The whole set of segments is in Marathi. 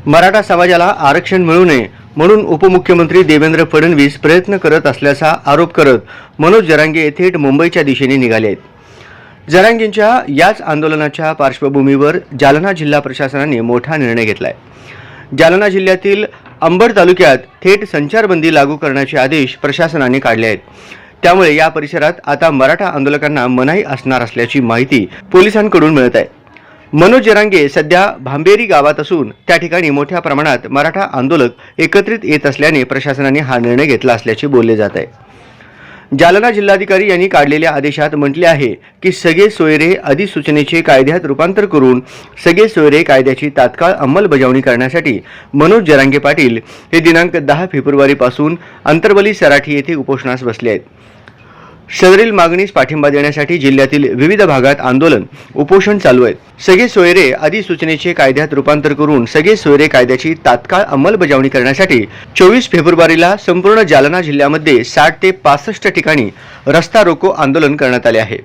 मराठा समाजाला आरक्षण मिळू नये म्हणून उपमुख्यमंत्री देवेंद्र फडणवीस प्रयत्न करत असल्याचा आरोप करत मनोज जरांगे थेट मुंबईच्या दिशेने निघाले आहेत। जरांगेंच्या याच आंदोलनाच्या पार्श्वभूमीवर जालना जिल्हा प्रशासनाने मोठा निर्णय घेतलाय। जालना जिल्ह्यातील अंबड तालुक्यात थेट संचारबंदी लागू करण्याचे आदेश प्रशासनाने काढले आहेत। त्यामुळे या परिसरात आता मराठा आंदोलकांना मनाई असणार असल्याची माहिती पोलिसांकडून मिळत आहे। मनोज जरांगे सध्या भांबेरी गावात असून त्या ठिकाणी मोठ्या प्रमाणात मराठा आंदोलक एकत्रित येत असल्याने प्रशासनाने हा निर्णय घेतला असल्याचे बोलले जात आहे। जालना जिल्हाधिकारी यांनी काढलेल्या आदेशात म्हटले आहे की सगळे सोयरे अधिसूचनेचे कायद्यात रूपांतर करून सगळे सोयरे कायद्याची तात्काळ अंमलबजावणी करण्यासाठी मनोज जरांगे पाटील हे दिनांक 10 फेब्रुवारीपासून अंतरवली सराठी येथे उपोषणास बसले आहेत। सदरील मागणीस पाठिंबा देण्यासाठी जिल्ह्यातील विविध भागात आंदोलन उपोषण चालू आहे। सगळे सोयरे अधिसूचनेचे कायद्यात रूपांतर करून सगळे सोयरे कायद्याची तात्काळ अंमलबजावणी करण्यासाठी 24 फेब्रुवारीला संपूर्ण जालना जिल्ह्यामध्ये 60 ते 65 ठिकाणी रस्ता रोको आंदोलन करण्यात आले आहे।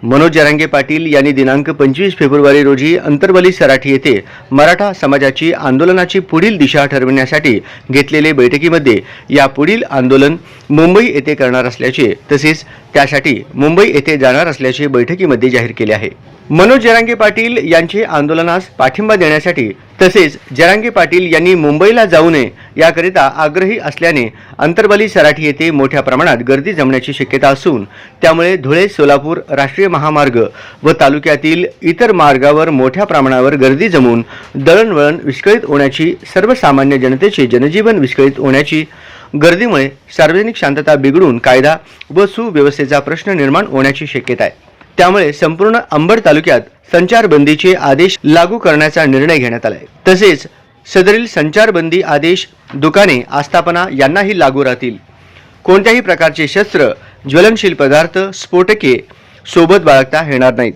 मनोज जरांगे पाटील यांनी दिनांक 25 फेब्रुवारी रोजी अंतरवली सराठी येथे मराठा समाजाची आंदोलनाची पुढील दिशा ठरविण्यासाठी घेतलेल्या बैठकीमध्ये या पुढील आंदोलन मुंबई येथे करणार असल्याचे तसेच त्यासाठी मुंबई येथे जाणार असल्याचे बैठकीमध्ये जाहीर केले आहे। मनोज जरांगे पाटील यांचे आंदोलनास पाठिंबा देण्यासाठी तसेच जरांगे पाटील यांनी मुंबईला जाऊ नये याकरिता आग्रही असल्याने अंतरवली सराठी येथे मोठ्या प्रमाणात गर्दी जमण्याची शक्यता असून त्यामुळे धुळे सोलापूर राष्ट्रीय महामार्ग व तालुक्यातील इतर मार्गावर मोठ्या प्रमाणावर गर्दी जमून दळणवळण विस्कळीत होण्याची सर्वसामान्य जनतेचे जनजीवन विस्कळीत होण्याची गर्दीमुळे सार्वजनिक शांतता बिघडून कायदा व सुव्यवस्थेचा प्रश्न निर्माण होण्याची शक्यता आहे। त्यामुळे संपूर्ण अंबड तालुक्यात संचारबंदीचे आदेश लागू करण्याचा निर्णय घेण्यात आला आहे। तसेच सदरील संचारबंदी आदेश दुकाने आस्थापना यांनाही लागू राहतील। कोणत्याही प्रकारचे शस्त्र ज्वलनशील पदार्थ स्फोटके सोबत बाळगता येणार नाहीत।